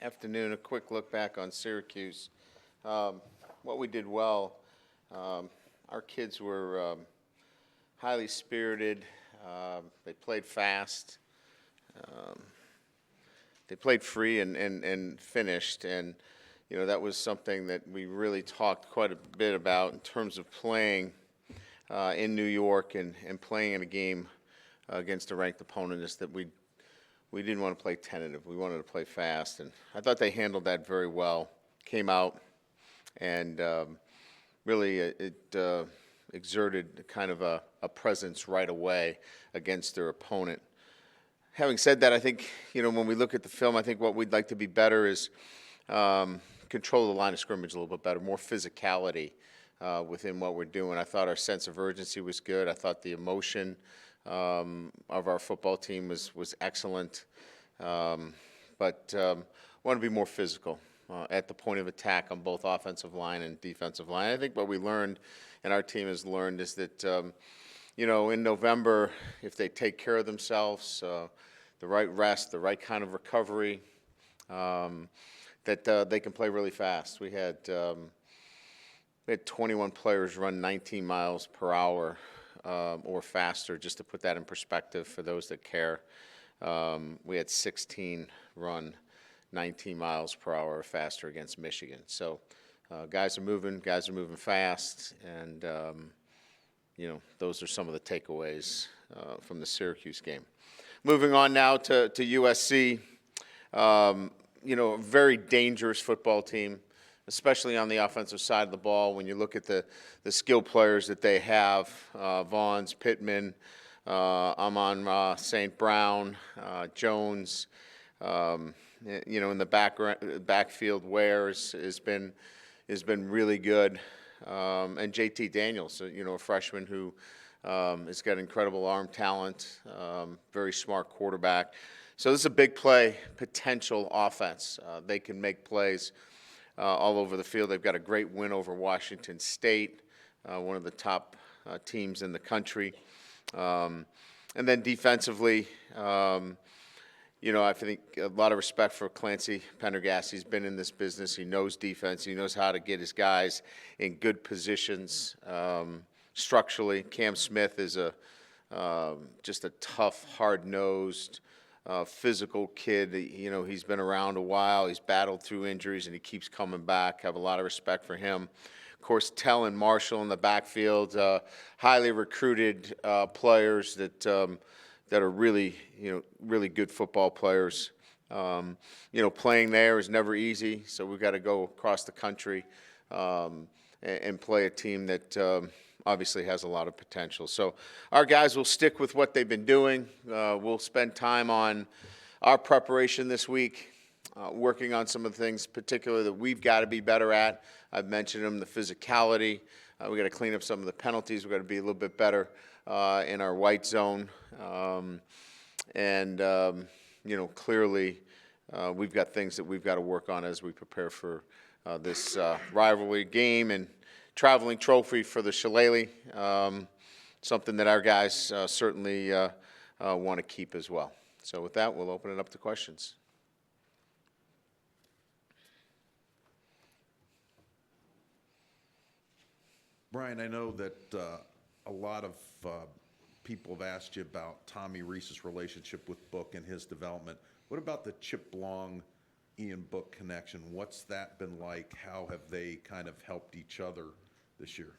afternoon. A quick look back on Syracuse. What we did well, our kids were highly spirited. They played fast. Um, they played free and finished. And, you know, that was something that we really talked quite a bit about in terms of playing in New York and playing in a game against a ranked opponent, is that we didn't want to play tentative. We wanted to play fast, and I thought they handled that very well. Came out and really it exerted kind of a presence right away against their opponent. Having said that, I think, you know, when we look at the film, I think what we'd like to be better is control the line of scrimmage a little bit better, more physicality within what we're doing. I thought our sense of urgency was good. I thought the emotion of our football team was excellent, but want to be more physical at the point of attack on both offensive line and defensive line. I think what we learned, and our team has learned, is that you know, in November, if they take care of themselves, the right rest, the right kind of recovery, that they can play really fast. We had 21 players run 19 miles per hour or faster, just to put that in perspective for those that care. We had 16 run 19 miles per hour or faster against Michigan. So guys are moving fast, and you know, those are some of the takeaways from the Syracuse game. Moving on now to USC, you know, a very dangerous football team, especially on the offensive side of the ball. When you look at the skill players that they have, Vaughns, Pittman, Amon St. Brown, Jones, you know, in the backfield, Wares has been really good, and J.T. Daniels, you know, a freshman who has got incredible arm talent, very smart quarterback. So this is a big play potential offense. They can make plays all over the field. They've got a great win over Washington State, one of the top teams in the country. And then defensively, you know, I think a lot of respect for Clancy Pendergast. He's been in this business. He knows defense. He knows how to get his guys in good positions structurally. Cam Smith is just a tough, hard-nosed, physical kid. You know, he's been around a while. He's battled through injuries, and he keeps coming back. Have a lot of respect for him. Of course, Tell and Marshall in the backfield, highly recruited players that are really, you know, really good football players. You know, playing there is never easy, so we've got to go across the country and play a team that obviously has a lot of potential. So our guys will stick with what they've been doing. We'll spend time on our preparation this week, working on some of the things particularly that we've got to be better at. I've mentioned them, the physicality. We've got to clean up some of the penalties. We've got to be a little bit better in our white zone. You know, clearly we've got things that we've got to work on as we prepare for this rivalry game and traveling trophy for the Shillelagh, something that our guys certainly want to keep as well. So with that, we'll open it up to questions. Brian, I know that a lot of people have asked you about Tommy Rees's relationship with Book and his development. What about the Chip Long, Ian Book connection? What's that been like? How have they kind of helped each other this year?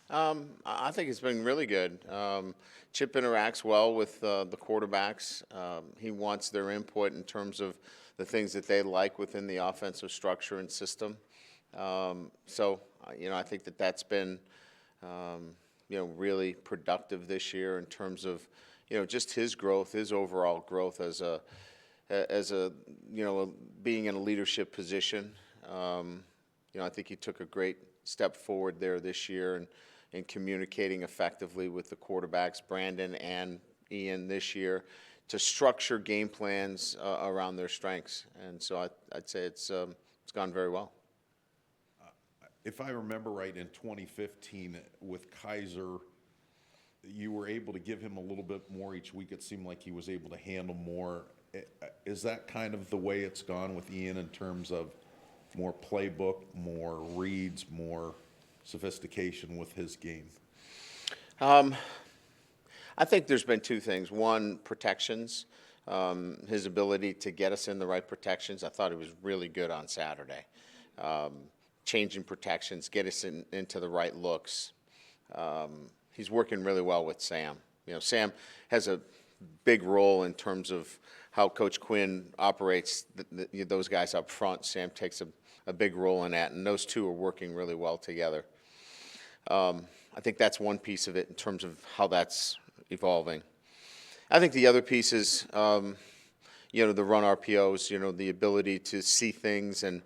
I think it's been really good. Chip interacts well with the quarterbacks. He wants their input in terms of the things that they like within the offensive structure and system. You know, I think that's been, you know, really productive this year in terms of, you know, just his growth, his overall growth as a you know, being in a leadership position. You know, I think he took a great step forward there this year in communicating effectively with the quarterbacks, Brandon and Ian, this year, to structure game plans around their strengths. And so I'd say it's gone very well. If I remember right, in 2015 with Kaiser, you were able to give him a little bit more each week. It seemed like he was able to handle more. Is that kind of the way it's gone with Ian in terms of more playbook, more reads, more sophistication with his game? I think there's been two things. One, protections. His ability to get us in the right protections. I thought he was really good on Saturday. Changing protections, get us into the right looks. He's working really well with Sam. Sam has a big role in terms of how Coach Quinn operates those guys up front. Sam takes a big role in that, and those two are working really well together. I think that's one piece of it in terms of how that's evolving. I think the other piece is, the run RPOs, the ability to see things and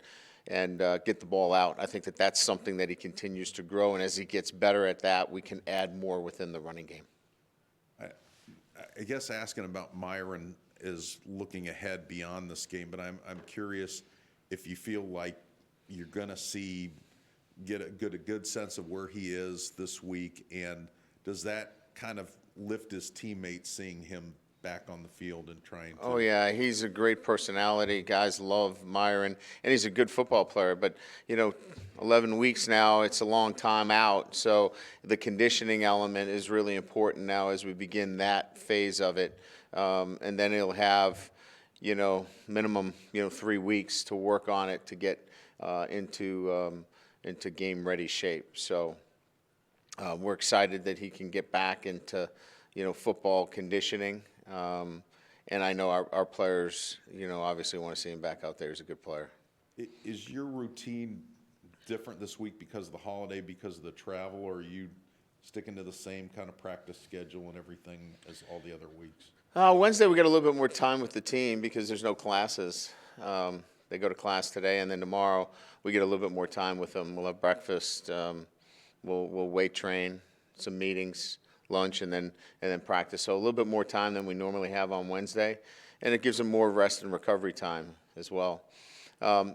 get the ball out. I think that's something that he continues to grow, and as he gets better at that, we can add more within the running game. I guess asking about Myron is looking ahead beyond this game, but I'm curious if you feel like you're going to get a good sense of where he is this week, and does that kind of lift his teammates seeing him back on the field and trying to... Oh, yeah, he's a great personality. Guys love Myron, and he's a good football player. But, 11 weeks now, it's a long time out. So the conditioning element is really important now as we begin that phase of it. And then he'll have, minimum, 3 weeks to work on it to get into game-ready shape. So we're excited that he can get back into, football conditioning. And I know our players, obviously want to see him back out there. He's a good player. Is your routine different this week because of the holiday, because of the travel, or are you sticking to the same kind of practice schedule and everything as all the other weeks? Wednesday we got a little bit more time with the team because there's no classes. They go to class today, and then tomorrow we get a little bit more time with them. We'll have breakfast. We'll weight train, some meetings, lunch, and then practice. So a little bit more time than we normally have on Wednesday, and it gives them more rest and recovery time as well.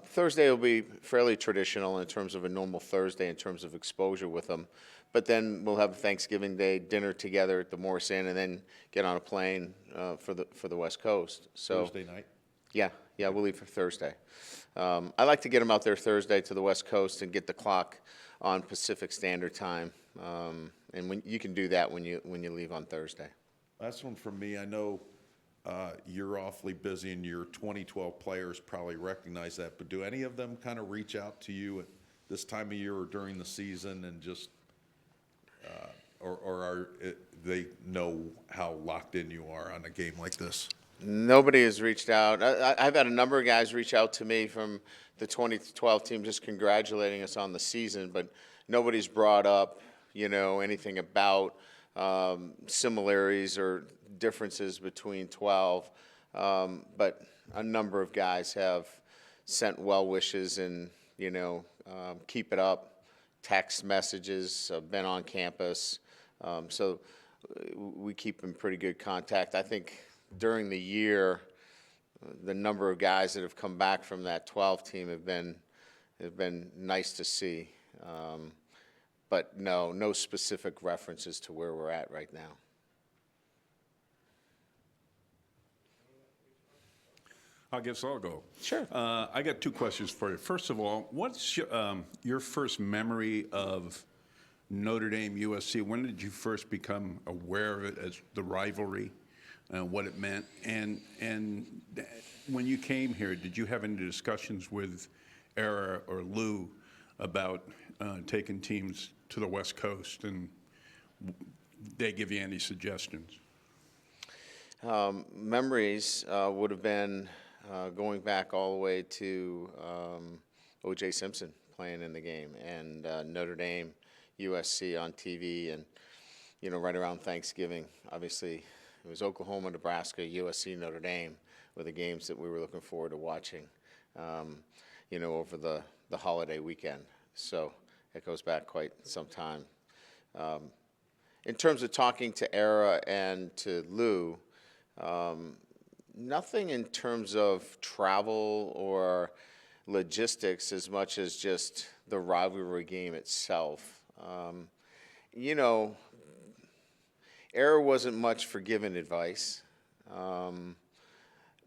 Thursday will be fairly traditional in terms of a normal Thursday in terms of exposure with them, but then we'll have a Thanksgiving Day dinner together at the Morris Inn, and then get on a plane for the West Coast. So Thursday night? Yeah, we'll leave for Thursday. I like to get them out there Thursday to the West Coast and get the clock on Pacific Standard Time. And when you can do that when you leave on Thursday. Last one from me. I know you're awfully busy, and your 2012 players probably recognize that. But do any of them kind of reach out to you at this time of year or during the season, and just, or they know how locked in you are on a game like this? Nobody has reached out. I've had a number of guys reach out to me from the 2012 team just congratulating us on the season, but nobody's brought up, anything about similarities or differences between 12. But a number of guys have sent well wishes and, keep it up, text messages, been on campus. So we keep in pretty good contact. I think during the year, the number of guys that have come back from that 12 team have been nice to see. But no specific references to where we're at right now. I guess I'll go. Sure. I got two questions for you. First of all, what's your first memory of Notre Dame USC? When did you first become aware of it as the rivalry and what it meant? And when you came here, did you have any discussions with Era or Lou about taking teams to the West Coast, and they give you any suggestions? Memories would have been going back all the way to O.J. Simpson playing in the game, and Notre Dame, USC on TV, and right around Thanksgiving. Obviously, it was Oklahoma, Nebraska, USC, Notre Dame were the games that we were looking forward to watching, over the holiday weekend. So it goes back quite some time. In terms of talking to Era and to Lou, nothing in terms of travel or logistics as much as just the rivalry game itself. Era wasn't much for giving advice.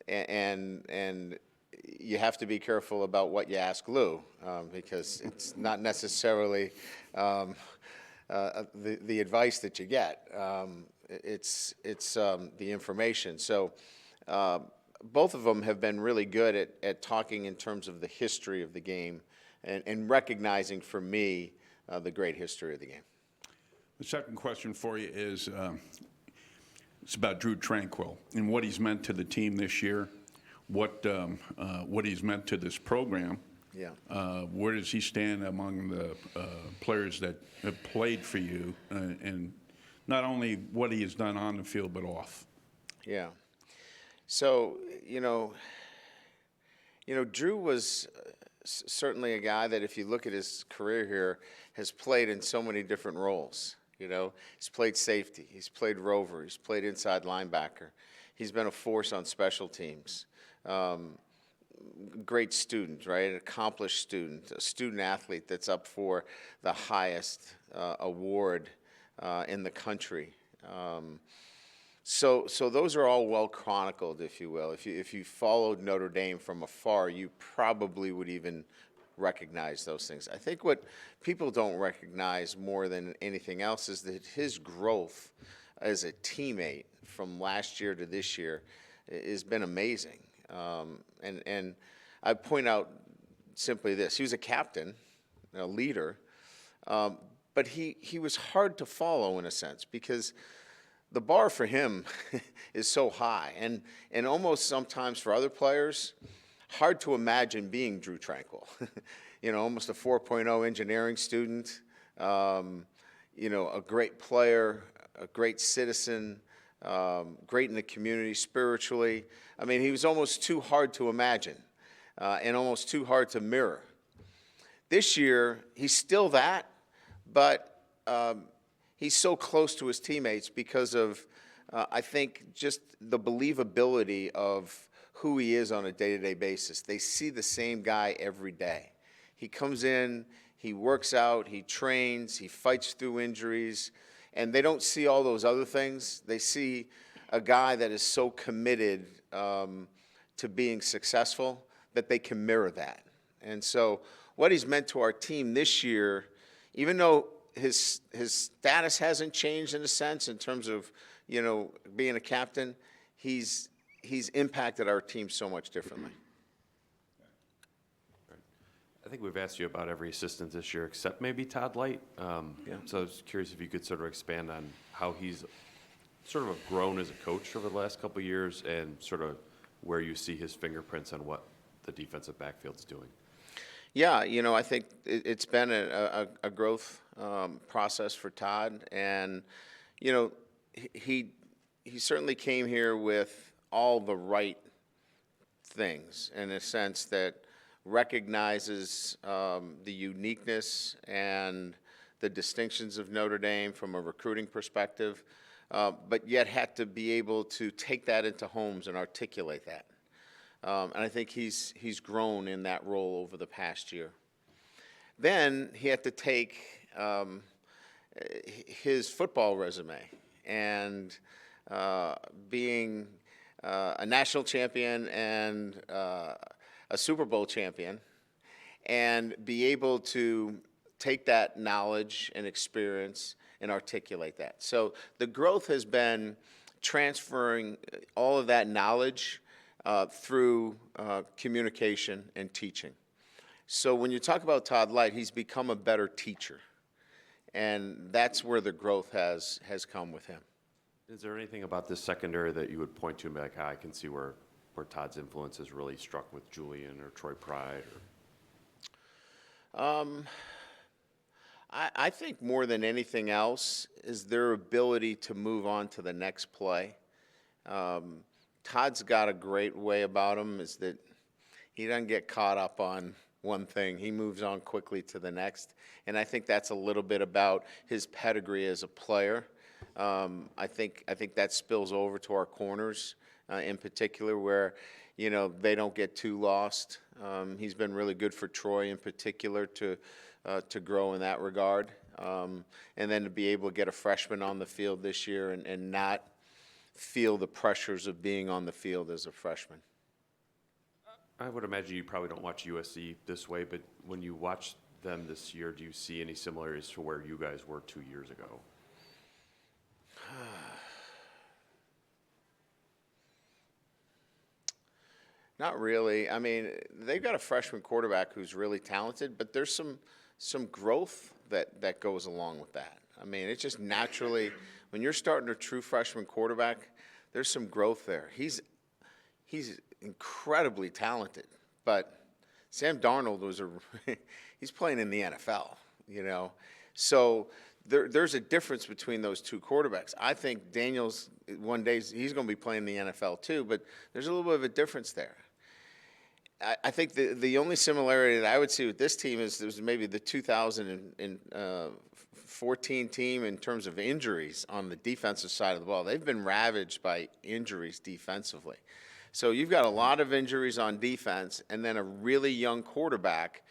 and you have to be careful about what you ask Lou, because it's not necessarily the advice that you get. It's the information. So both of them have been really good at talking in terms of the history of the game and recognizing, for me, the great history of the game. The second question for you is, it's about Drue Tranquill and what he's meant to the team this year, what he's meant to this program. Yeah. Where does he stand among the players that have played for you, and not only what he has done on the field but off? Yeah. So, Drue was certainly a guy that, if you look at his career here, has played in so many different roles. He's played safety, he's played rover, he's played inside linebacker. He's been a force on special teams. Great student, right? An accomplished student, a student athlete that's up for the highest award in the country. So those are all well chronicled, if you will. If you followed Notre Dame from afar, you probably would even recognize those things. I think what people don't recognize more than anything else is that his growth as a teammate from last year to this year has been amazing. And I point out simply this: he was a captain, a leader, but he was hard to follow in a sense, because the bar for him is so high, and almost sometimes for other players, hard to imagine being Drue Tranquill. Almost a 4.0 engineering student, a great player, a great citizen, great in the community spiritually. I mean, he was almost too hard to imagine and almost too hard to mirror. This year, he's still that, but he's so close to his teammates because of, I think, just the believability of who he is on a day-to-day basis. They see the same guy every day. He comes in, he works out, he trains, he fights through injuries, and they don't see all those other things. They see a guy that is so committed to being successful that they can mirror that. And so what he's meant to our team this year, even though his status hasn't changed in a sense in terms of, being a captain, he's impacted our team so much differently. I think we've asked you about every assistant this year except maybe Todd Light. So I was curious if you could sort of expand on how he's sort of grown as a coach over the last couple of years, and sort of where you see his fingerprints on what the defensive backfield's doing. Yeah, I think it's been a growth process for Todd, and he certainly came here with all the right things, in a sense that recognizes the uniqueness and the distinctions of Notre Dame from a recruiting perspective, but yet had to be able to take that into homes and articulate that. And I think he's grown in that role over the past year. Then he had to take his football resume, and being a national champion and a Super Bowl champion, and be able to take that knowledge and experience and articulate that. So the growth has been transferring all of that knowledge through communication and teaching. So when you talk about Todd Light, he's become a better teacher, and that's where the growth has come with him. Is there anything about this secondary that you would point to and be like, I can see where Todd's influence has really struck with Julian or Troy Pride? I think more than anything else is their ability to move on to the next play. Todd's got a great way about him, is that he doesn't get caught up on one thing. He moves on quickly to the next, and I think that's a little bit about his pedigree as a player. I think that spills over to our corners in particular, where they don't get too lost. He's been really good for Troy in particular to grow in that regard, and then to be able to get a freshman on the field this year and not feel the pressures of being on the field as a freshman. I would imagine you probably don't watch USC this way, but when you watch them this year, do you see any similarities to where you guys were 2 years ago? Not really. I mean, they've got a freshman quarterback who's really talented, but there's some growth that goes along with that. I mean, it's just naturally when you're starting a true freshman quarterback, there's some growth there. He's incredibly talented, but Sam Darnold he's playing in the NFL, you know. So there's a difference between those two quarterbacks. I think Daniels one day he's going to be playing in the NFL too, but there's a little bit of a difference there. I think the only similarity that I would see with this team is maybe the 2014 team in terms of injuries on the defensive side of the ball. They've been ravaged by injuries defensively. So you've got a lot of injuries on defense and then a really young quarterback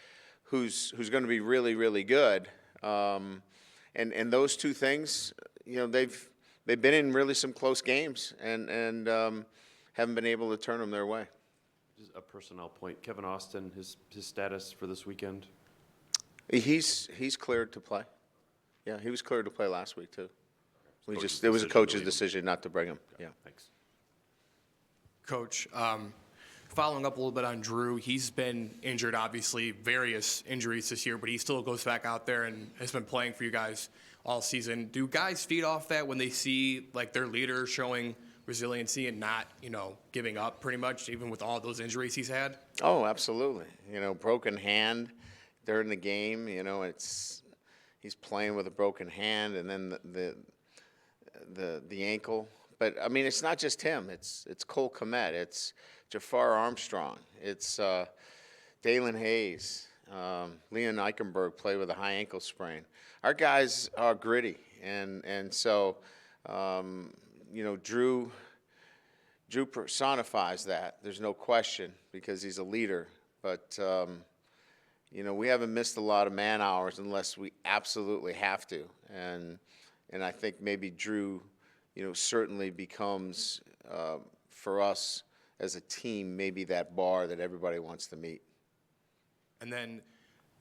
who's going to be really, really good. And those two things, you know, they've been in really some close games and haven't been able to turn them their way. Just a personnel point. Kevin Austin, his status for this weekend? He's cleared to play. Yeah, he was cleared to play last week too. Coach's It was a decision to coach's leave him. decision not to bring him. Yeah. Thanks. Coach, following up a little bit on Drue, he's been injured, obviously, various injuries this year, but he still goes back out there and has been playing for you guys all season. Do guys feed off that when they see like their leader showing resiliency and not, you know, giving up pretty much, even with all those injuries he's had? Oh, absolutely. You know, broken hand during the game. You know, he's playing with a broken hand, and then the ankle. But I mean, it's not just him. It's Cole Kmet. Jafar Armstrong. It's Dalen Hayes. Leon Eichenberg played with a high ankle sprain. Our guys are gritty, and so you know, Drue personifies that. There's no question because he's a leader. But you know, we haven't missed a lot of man hours unless we absolutely have to, and I think maybe Drue, you know, certainly becomes for us as a team maybe that bar that everybody wants to meet. And then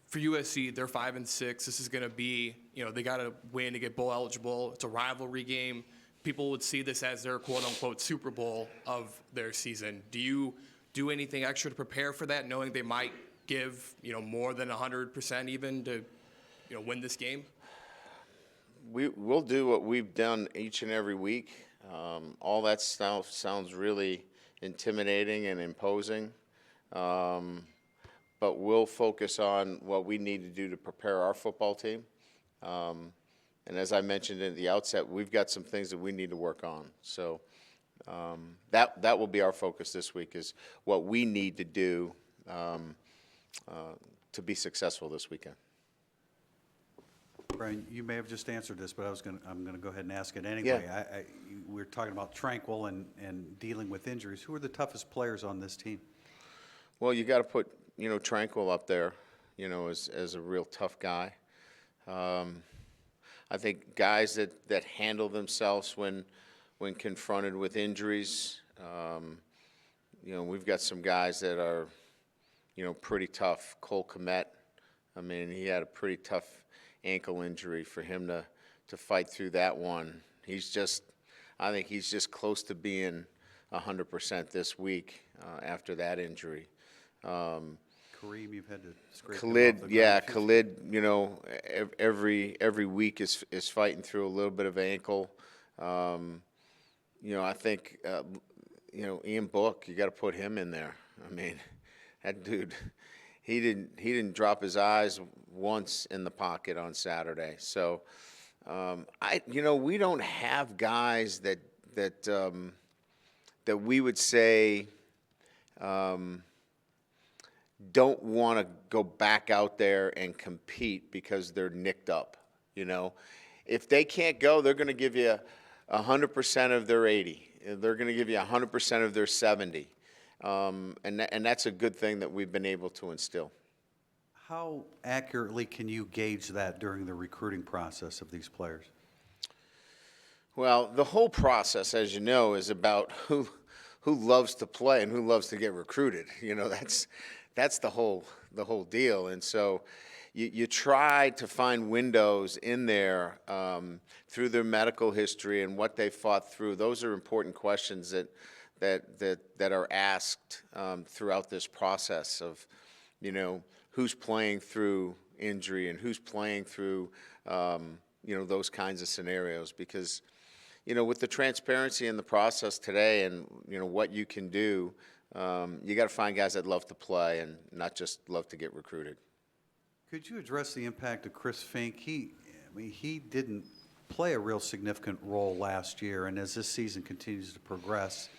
for USC, they're 5-6. This is going to be, you know, they got to win to get bowl eligible. It's a rivalry game. People would see this as their quote-unquote Super Bowl of their season. Do you do anything extra to prepare for that, knowing they might give, you know, more than 100% even to, you know, win this game? We'll do what we've done each and every week. All that stuff sounds really intimidating and imposing, but we'll focus on what we need to do to prepare our football team. And as I mentioned at the outset, we've got some things that we need to work on. So that will be our focus this week, is what we need to do to be successful this weekend. Brian, you may have just answered this, but I'm going to go ahead and ask it anyway. Yeah. We're talking about Tranquill and dealing with injuries. Who are the toughest players on this team? Well, you got to put, you know, Tranquill up there, you know, as a real tough guy. I think guys that handle themselves when confronted with injuries. You know, we've got some guys that are, you know, pretty tough. Cole Kmet, I mean, he had a pretty tough ankle injury. For him to fight through that one, I think he's just close to being 100% this week after that injury. Kareem, you've had to scrape him Khalid, off the yeah, ground a few Khalid, you know, every week is fighting through a little bit of ankle. You know, I think, you know, Ian Book, you got to put him in there. I mean, that dude, he didn't drop his eyes once in the pocket on Saturday. So, you know, we don't have guys that we would say don't want to go back out there and compete because they're nicked up. You know, if they can't go, they're going to give you 100% of their 80. They're going to give you 100% of their 70. And that's a good thing that we've been able to instill. How accurately can you gauge that during the recruiting process of these players? Well, the whole process, as you know, is about who loves to play and who loves to get recruited. You know, that's the whole deal. And so you try to find windows in there through their medical history and what they fought through. Those are important questions that are asked throughout this process of, you know, who's playing through injury and who's playing through, you know, those kinds of scenarios. Because, you know, with the transparency in the process today and, you know, what you can do, you got to find guys that love to play and not just love to get recruited. Could you address the impact of Chris Fink? He didn't play a real significant role last year, and as this season continues to progress,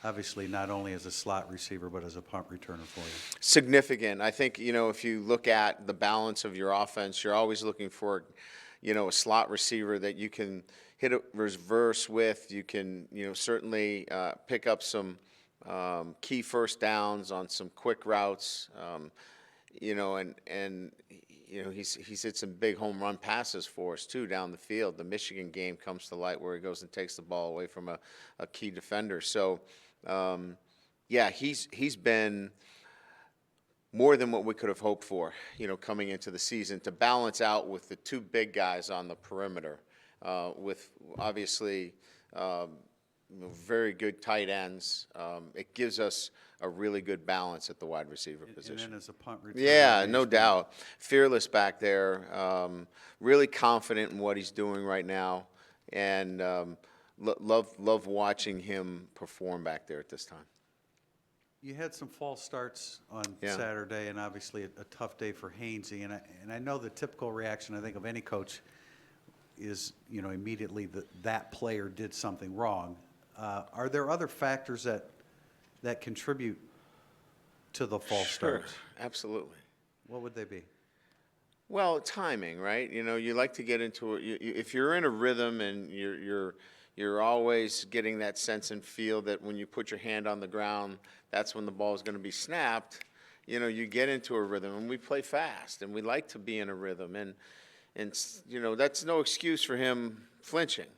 obviously not only as a slot receiver but as a punt returner for you. Significant. I think, you know, if you look at the balance of your offense, you're always looking for, you know, a slot receiver that you can hit a reverse with. You can, you know, certainly pick up some key first downs on some quick routes. You know, and you know, he's hit some big home run passes for us too down the field. The Michigan game comes to light where he goes and takes the ball away from a key defender. So, yeah, he's been more than what we could have hoped for, you know, coming into the season to balance out with the two big guys on the perimeter, with obviously you know, very good tight ends. It gives us a really good balance at the wide receiver position. And then as a punt returner. Yeah, no doubt. Fearless back there. Really confident in what he's doing right now, and love watching him perform back there at this time. You had some false starts on Yeah. Saturday, and obviously a tough day for Hainsey. And I know the typical reaction, I think, of any coach is, you know, immediately that player did something wrong. Are there other factors that contribute to the false starts? Absolutely. What would they be? Well, timing, right? You know, you like to get into it. If you're in a rhythm and you're always getting that sense and feel that when you put your hand on the ground, that's when the ball is going to be snapped. You know, you get into a rhythm, and we play fast, and we like to be in a rhythm, and you know, that's no excuse for him flinching.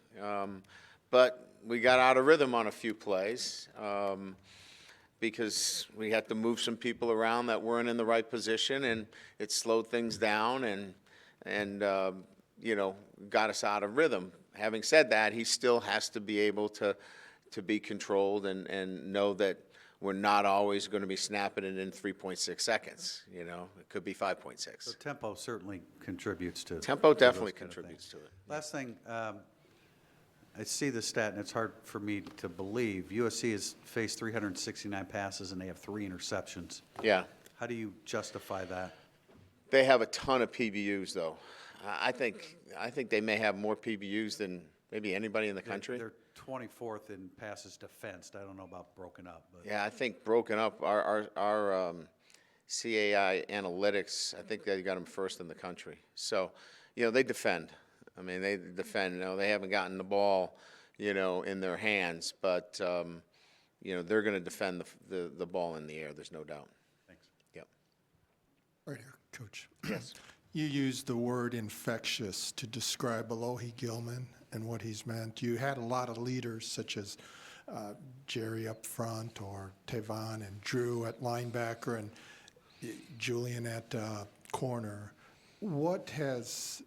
But we got out of rhythm on a few plays because we had to move some people around that weren't in the right position, and it slowed things down and you know, got us out of rhythm. Having said that, he still has to be able to be controlled and know that we're not always going to be snapping it in 3.6 seconds. You know, it could be 5.6. So tempo certainly contributes to Tempo to definitely those kind of contributes things. to it. Last thing, I see the stat, and it's hard for me to believe. USC has faced 369 passes, and they have 3 interceptions. Yeah. How do you justify that? They have a ton of PBUs, though. I think they may have more PBUs than maybe anybody in the country. They're 24th in passes defensed. I don't know about broken up, but Yeah, I think broken up, our CAI analytics, I think they got them first in the country. So, you know, they defend. I mean, they defend. You know, they haven't gotten the ball, you know, in their hands, but, you know, they're going to defend the ball in the air. There's no doubt. thanks. Yep. Right here, Coach. Yes. You used the word infectious to describe Alohi Gilman and what he's meant. You had a lot of leaders such as Jerry up front, or Tavon and Drue at linebacker, and Julian at corner. What has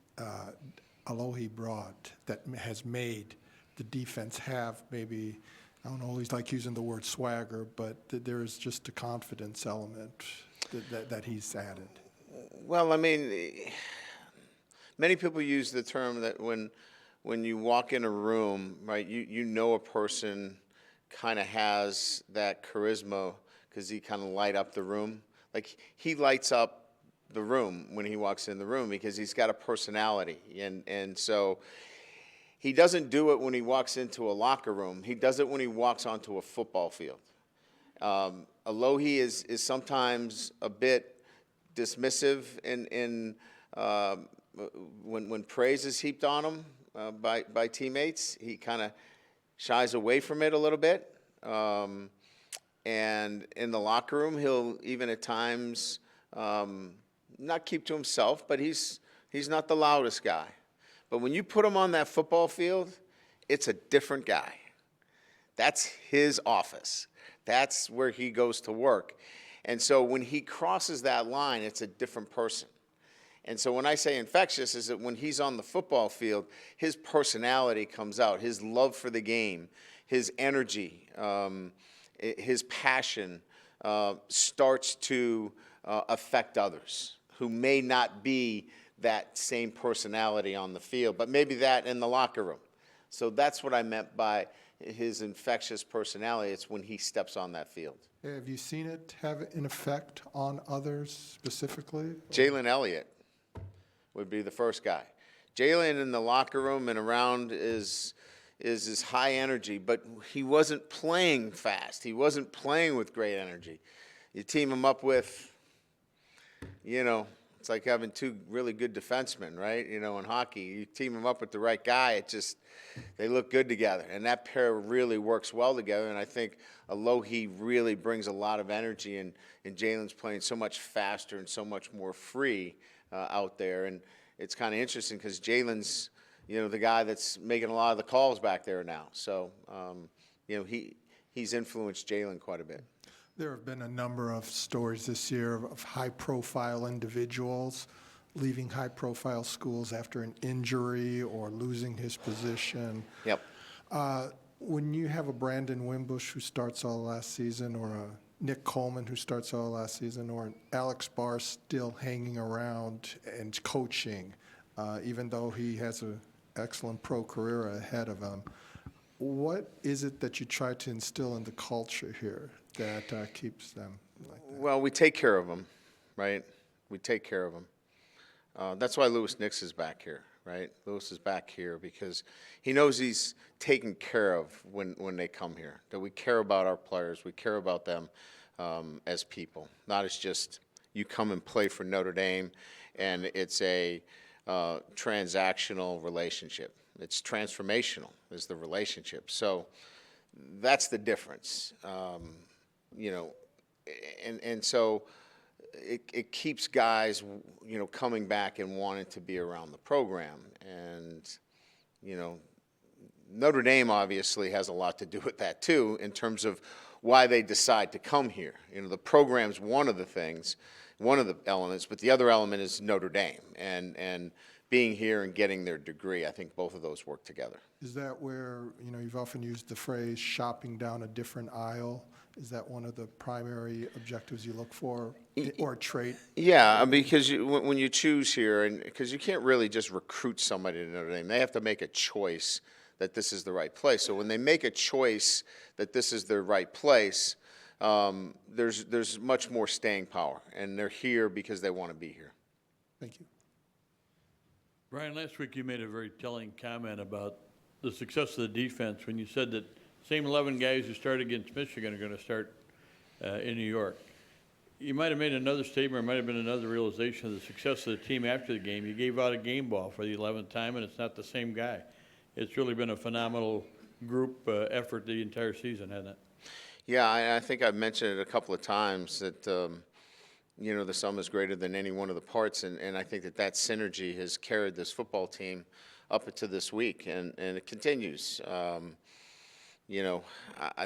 Alohi brought that has made the defense have maybe, I don't always like using the word swagger, but there is just a confidence element that he's added? Well, I mean, many people use the term that when you walk in a room, right, you know a person kind of has that charisma because he kind of light up the room. Like, he lights up the room when he walks in the room because he's got a personality. And so he doesn't do it when he walks into a locker room. He does it when he walks onto a football field. Alohi is sometimes a bit dismissive when praise is heaped on him by teammates. He kind of shies away from it a little bit. And in the locker room, he'll even at times not keep to himself, but he's not the loudest guy. But when you put him on that football field, it's a different guy. That's his office. That's where he goes to work. And so when he crosses that line, it's a different person. And so when I say infectious, is that when he's on the football field, his personality comes out, his love for the game, his energy, his passion starts to affect others who may not be that same personality on the field, but maybe that in the locker room. So that's what I meant by his infectious personality. It's when he steps on that field. Have you seen it have an effect on others specifically? Jalen Elliott would be the first guy. Jalen in the locker room and around is his high energy, but he wasn't playing fast. He wasn't playing with great energy. You team him up with, it's like having two really good defensemen, right? In hockey, you team them up with the right guy, they look good together. And that pair really works well together. And I think Alohi really brings a lot of energy, and Jalen's playing so much faster and so much more free out there. And it's kind of interesting because Jalen's, the guy that's making a lot of the calls back there now. So, he's influenced Jalen quite a bit. There have been a number of stories this year of high-profile individuals leaving high-profile schools after an injury or losing his position. Yep. When you have a Brandon Wimbush who starts all last season, or a Nick Coleman who starts all last season, or an Alex Barr still hanging around and coaching, even though he has an excellent pro career ahead of him, what is it that you try to instill in the culture here that keeps them like that? Well, we take care of them, right? We take care of them. That's why Lewis Nix is back here, right? Lewis is back here because he knows he's taken care of when they come here, that we care about our players, we care about them as people, not as just you come and play for Notre Dame and it's a transactional relationship. It's transformational is the relationship. So that's the difference. And so it keeps guys, coming back and wanting to be around the program. And, Notre Dame obviously has a lot to do with that too, in terms of why they decide to come here. The program's one of the things, one of the elements, but the other element is Notre Dame and being here and getting their degree. I think both of those work together. Is that where, you've often used the phrase shopping down a different aisle? Is that one of the primary objectives you look for, or a trait? Yeah, because when you choose here, and because you can't really just recruit somebody to Notre Dame, they have to make a choice that this is the right place. So when they make a choice that this is their right place, there's much more staying power, and they're here because they want to be here. Thank you. Brian, last week you made a very telling comment about the success of the defense when you said that same 11 guys who started against Michigan are going to start in New York. You might have made another statement, or might have been another realization of the success of the team after the game. You gave out a game ball for the 11th time, and it's not the same guy. It's really been a phenomenal group effort the entire season, hasn't it? Yeah, I think I've mentioned it a couple of times that, the sum is greater than any one of the parts, and I think that synergy has carried this football team up to this week, and it continues. I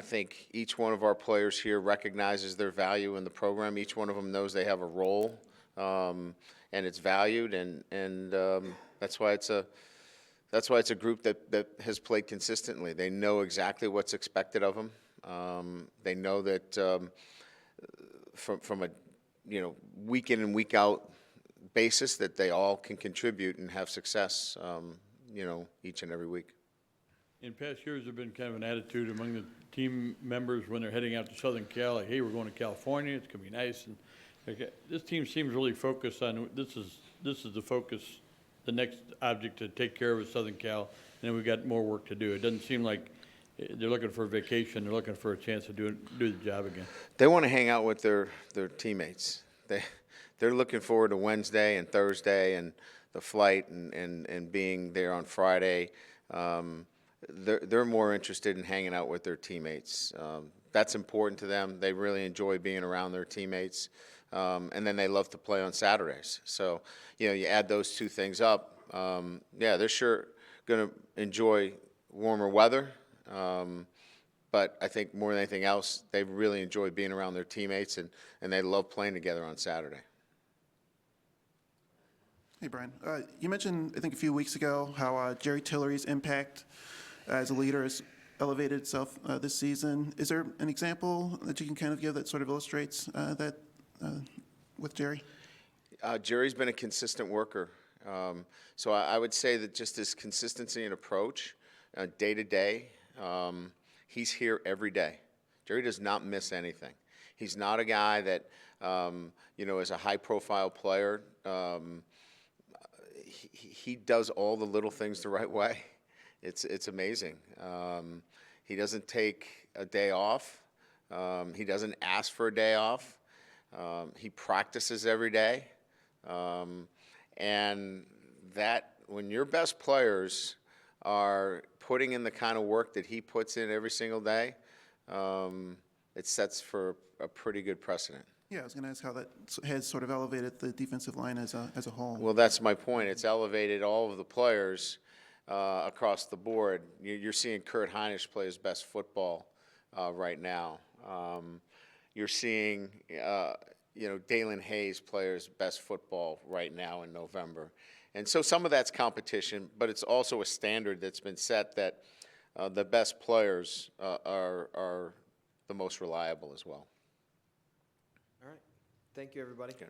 think each one of our players here recognizes their value in the program. Each one of them knows they have a role, and it's valued, and that's why it's a group that has played consistently. They know exactly what's expected of them. They know that from a week in and week out basis that they all can contribute and have success. Each and every week. In past years, there's been kind of an attitude among the team members when they're heading out to Southern Cal, like, hey, we're going to California, it's going to be nice. And this team seems really focused on this is the focus, the next object to take care of is Southern Cal, and then we've got more work to do. It doesn't seem like they're looking for a vacation, they're looking for a chance to do the job again. They want to hang out with their teammates. They're looking forward to Wednesday and Thursday and the flight and being there on Friday. They're more interested in hanging out with their teammates. That's important to them. They really enjoy being around their teammates. And then they love to play on Saturdays. So, you add those two things up. They're sure going to enjoy warmer weather. But I think more than anything else, they really enjoy being around their teammates, and they love playing together on Saturday. Hey, Brian. You mentioned, I think, a few weeks ago how Jerry Tillery's impact as a leader has elevated itself this season. Is there an example that you can kind of give that sort of illustrates that with Jerry? Jerry's been a consistent worker. So I would say that just his consistency and approach, day to day, he's here every day. Jerry does not miss anything. He's not a guy that, is a high-profile player. He does all the little things the right way. It's amazing. He doesn't take a day off. He doesn't ask for a day off. He practices every day. And that, when your best players are putting in the kind of work that he puts in every single day, it sets for a pretty good precedent. Yeah, I was going to ask how that has sort of elevated the defensive line as a whole. Well, that's my point. It's elevated all of the players across the board. You're seeing Kurt Heinisch play his best football right now. You're seeing, Dalen Hayes play his best football right now in November. And so some of that's competition, but it's also a standard that's been set that the best players are the most reliable as well. All right. Thank you, everybody. Okay.